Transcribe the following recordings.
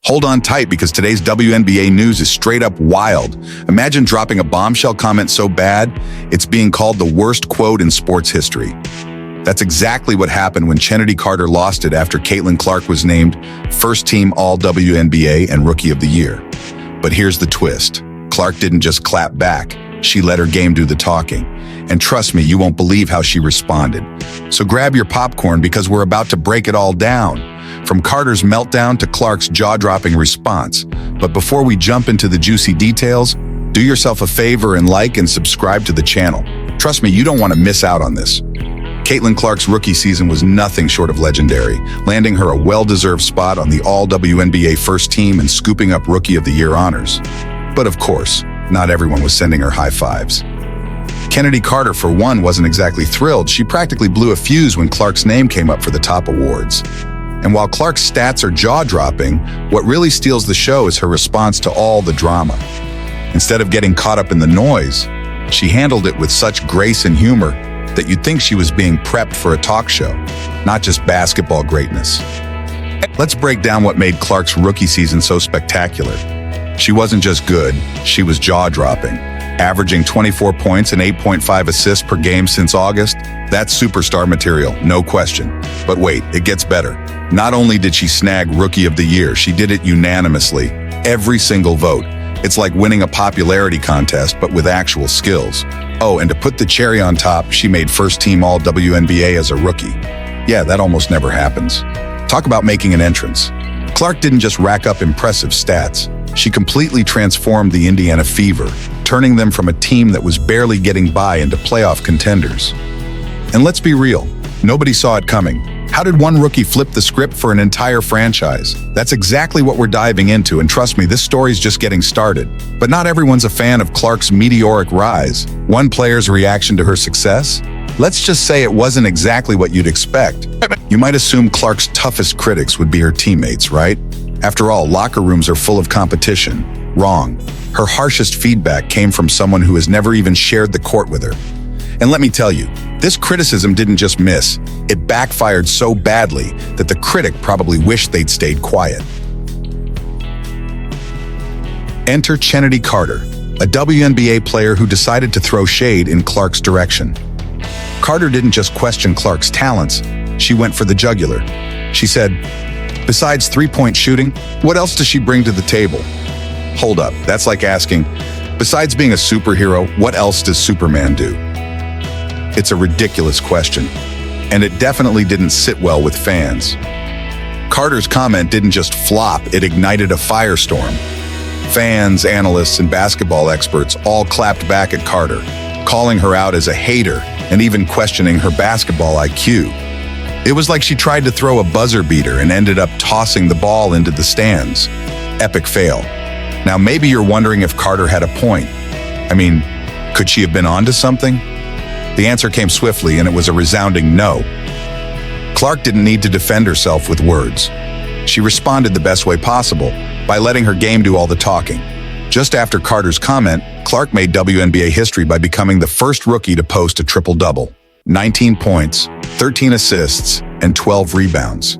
Hold on tight because today's WNBA news is straight up wild. Imagine dropping a bombshell comment so bad, it's being called the worst quote in sports history. That's exactly what happened when Chenndy Carter lost it after Caitlin Clark was named First Team All-WNBA and Rookie of the Year. But here's the twist. Clark didn't just clap back, she let her game do the talking. And trust me, you won't believe how she responded. So grab your popcorn because we're about to break it all down. From Carter's meltdown to Clark's jaw-dropping response. But before we jump into the juicy details, do yourself a favor and like and subscribe to the channel. Trust me, you don't want to miss out on this. Caitlin Clark's rookie season was nothing short of legendary, landing her a well-deserved spot on the All-WNBA first team and scooping up Rookie of the Year honors. But of course, not everyone was sending her high fives. Chenndy Carter, for one, wasn't exactly thrilled. She practically blew a fuse when Clark's name came up for the top awards. And while Clark's stats are jaw-dropping, what really steals the show is her response to all the drama. Instead of getting caught up in the noise, she handled it with such grace and humor that you'd think she was being prepped for a talk show, not just basketball greatness. Let's break down what made Clark's rookie season so spectacular. She wasn't just good, she was jaw-dropping. Averaging 24 points and 8.5 assists per game since August, that's superstar material, no question. But wait, it gets better. Not only did she snag Rookie of the Year, she did it unanimously, every single vote. It's like winning a popularity contest, but with actual skills. Oh, and to put the cherry on top, she made first team All-WNBA as a rookie. Yeah, that almost never happens. Talk about making an entrance. Clark didn't just rack up impressive stats. She completely transformed the Indiana Fever, turning them from a team that was barely getting by into playoff contenders. And let's be real, nobody saw it coming. How did one rookie flip the script for an entire franchise? That's exactly what we're diving into, and trust me, this story's just getting started. But not everyone's a fan of Clark's meteoric rise. One player's reaction to her success? Let's just say it wasn't exactly what you'd expect. You might assume Clark's toughest critics would be her teammates, right? After all, locker rooms are full of competition. Wrong. Her harshest feedback came from someone who has never even shared the court with her. And let me tell you, this criticism didn't just miss, it backfired so badly that the critic probably wished they'd stayed quiet. Enter Chenndy Carter, a WNBA player who decided to throw shade in Clark's direction. Carter didn't just question Clark's talents, she went for the jugular. She said, "Besides three-point shooting, what else does she bring to the table?" Hold up, that's like asking, besides being a superhero, what else does Superman do? It's a ridiculous question, and it definitely didn't sit well with fans. Carter's comment didn't just flop, it ignited a firestorm. Fans, analysts, and basketball experts all clapped back at Carter, calling her out as a hater and even questioning her basketball IQ. It was like she tried to throw a buzzer beater and ended up tossing the ball into the stands. Epic fail. Now maybe you're wondering if Carter had a point. I mean, could she have been onto something? The answer came swiftly, and it was a resounding no. Clark didn't need to defend herself with words. She responded the best way possible, by letting her game do all the talking. Just after Carter's comment, Clark made WNBA history by becoming the first rookie to post a triple-double. 19 points, 13 assists, and 12 rebounds.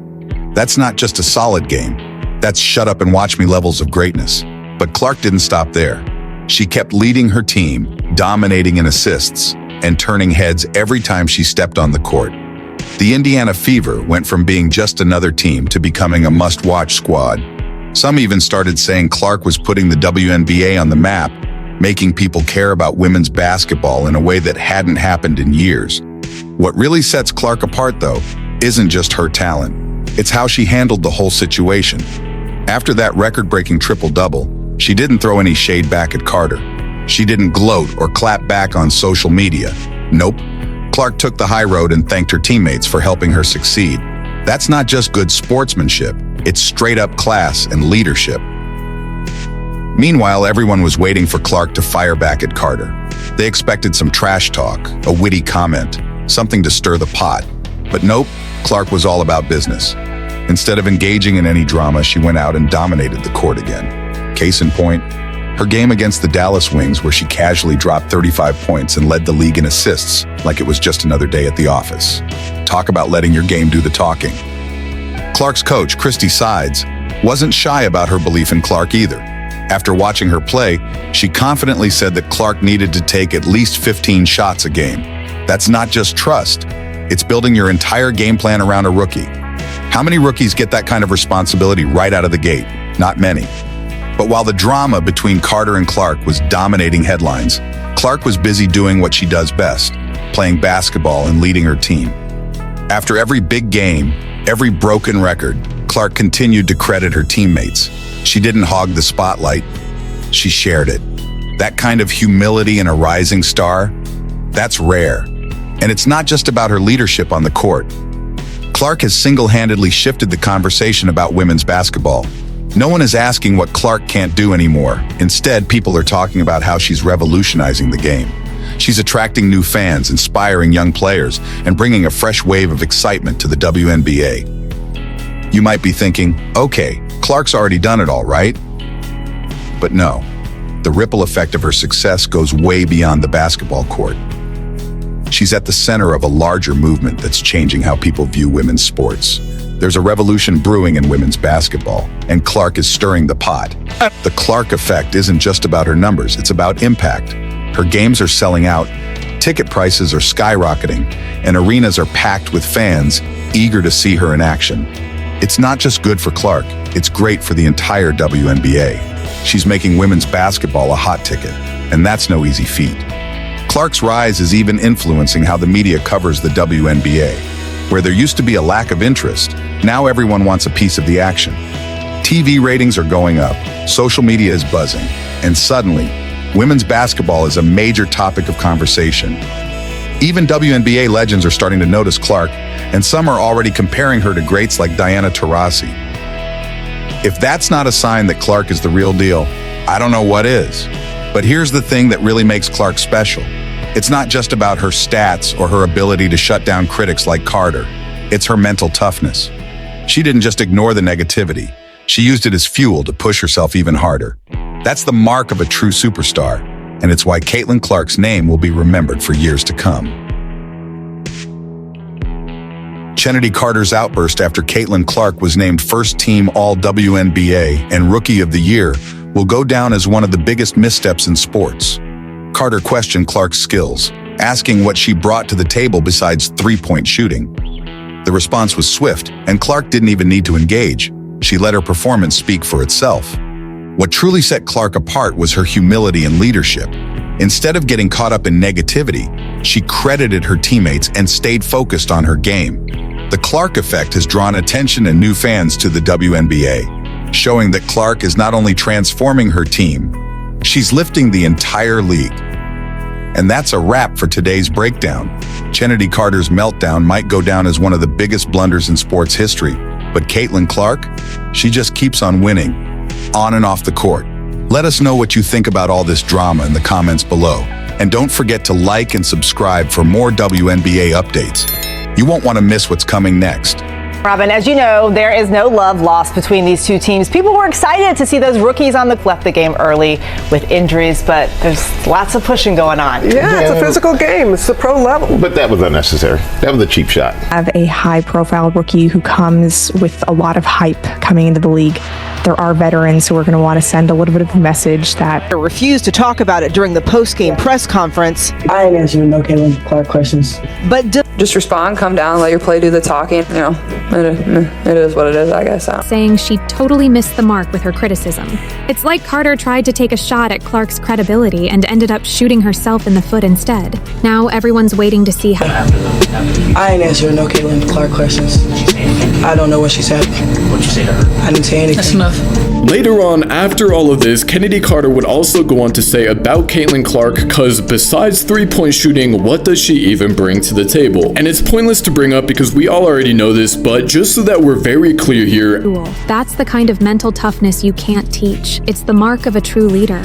That's not just a solid game. That's shut up and watch me levels of greatness. But Clark didn't stop there. She kept leading her team, dominating in assists, and turning heads every time she stepped on the court. The Indiana Fever went from being just another team to becoming a must-watch squad. Some even started saying Clark was putting the WNBA on the map, making people care about women's basketball in a way that hadn't happened in years. What really sets Clark apart, though, isn't just her talent. It's how she handled the whole situation. After that record-breaking triple-double, she didn't throw any shade back at Carter. She didn't gloat or clap back on social media. Nope. Clark took the high road and thanked her teammates for helping her succeed. That's not just good sportsmanship, it's straight-up class and leadership. Meanwhile, everyone was waiting for Clark to fire back at Carter. They expected some trash talk, a witty comment, something to stir the pot. But nope, Clark was all about business. Instead of engaging in any drama, she went out and dominated the court again. Case in point, her game against the Dallas Wings, where she casually dropped 35 points and led the league in assists like it was just another day at the office. Talk about letting your game do the talking. Clark's coach, Christy Sides, wasn't shy about her belief in Clark either. After watching her play, she confidently said that Clark needed to take at least 15 shots a game. That's not just trust. It's building your entire game plan around a rookie. How many rookies get that kind of responsibility right out of the gate? Not many. But while the drama between Carter and Clark was dominating headlines, Clark was busy doing what she does best, playing basketball and leading her team. After every big game, every broken record, Clark continued to credit her teammates. She didn't hog the spotlight, she shared it. That kind of humility in a rising star, that's rare. And it's not just about her leadership on the court. Clark has single-handedly shifted the conversation about women's basketball. No one is asking what Clark can't do anymore. Instead, people are talking about how she's revolutionizing the game. She's attracting new fans, inspiring young players, and bringing a fresh wave of excitement to the WNBA. You might be thinking, okay, Clark's already done it all, right? But no, the ripple effect of her success goes way beyond the basketball court. She's at the center of a larger movement that's changing how people view women's sports. There's a revolution brewing in women's basketball, and Clark is stirring the pot. The Clark effect isn't just about her numbers, it's about impact. Her games are selling out, ticket prices are skyrocketing, and arenas are packed with fans eager to see her in action. It's not just good for Clark, it's great for the entire WNBA. She's making women's basketball a hot ticket, and that's no easy feat. Clark's rise is even influencing how the media covers the WNBA. Where there used to be a lack of interest, now everyone wants a piece of the action. TV ratings are going up, social media is buzzing, and suddenly, women's basketball is a major topic of conversation. Even WNBA legends are starting to notice Clark, and some are already comparing her to greats like Diana Taurasi. If that's not a sign that Clark is the real deal, I don't know what is. But here's the thing that really makes Clark special. It's not just about her stats or her ability to shut down critics like Carter. It's her mental toughness. She didn't just ignore the negativity. She used it as fuel to push herself even harder. That's the mark of a true superstar, and it's why Caitlin Clark's name will be remembered for years to come. Chenndy Carter's outburst after Caitlin Clark was named first-team All-WNBA and Rookie of the Year will go down as one of the biggest missteps in sports. Carter questioned Clark's skills, asking what she brought to the table besides three-point shooting. The response was swift, and Clark didn't even need to engage. She let her performance speak for itself. What truly set Clark apart was her humility and leadership. Instead of getting caught up in negativity, she credited her teammates and stayed focused on her game. The Clark effect has drawn attention and new fans to the WNBA, showing that Clark is not only transforming her team, she's lifting the entire league. And that's a wrap for today's breakdown. Chenndy Carter's meltdown might go down as one of the biggest blunders in sports history, but Caitlin Clark, she just keeps on winning, on and off the court. Let us know what you think about all this drama in the comments below. And don't forget to like and subscribe for more WNBA updates. You won't want to miss what's coming next. Robin, as you know, there is no love lost between these two teams. People were excited to see those rookies on the left the game early with injuries, but there's lots of pushing going on. Yeah, it's a physical game. It's the pro level. But that was unnecessary. That was a cheap shot. Have a high-profile rookie who comes with a lot of hype coming into the league. There are veterans who are going to want to send a little bit of a message that refused to talk about it during the post-game press conference. I ain't answering no Caitlin Clark questions. But just respond, come down, let your play do the talking. You know, it is what it is, I guess. Saying she totally missed the mark with her criticism. It's like Carter tried to take a shot at Clark's credibility and ended up shooting herself in the foot instead. Now everyone's waiting to see how. I ain't answering no Caitlin Clark questions. I don't know what she said. What'd you say to her? I didn't say anything. That's enough. Later on, after all of this, Chenndy Carter would also go on to say about Caitlin Clark, cause besides three-point shooting, what does she even bring to the table? And it's pointless to bring up because we all already know this, but just so that we're very clear here. That's the kind of mental toughness you can't teach. It's the mark of a true leader.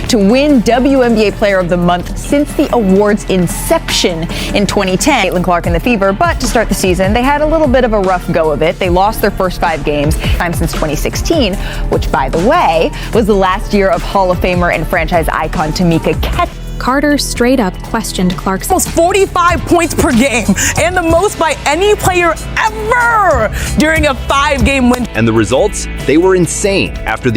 To win WNBA Player of the Month since the award's inception in 2010, Caitlin Clark and the Fever, but to start the season, they had a little bit of a rough go of it. They lost their first 5 games, time since 2016, which, by the way, was the last year of Hall of Famer and franchise icon Tamika Catchings. Carter straight up questioned Clark's almost 45 points per game and the most by any player ever during a 5-game win. And the results, they were insane after the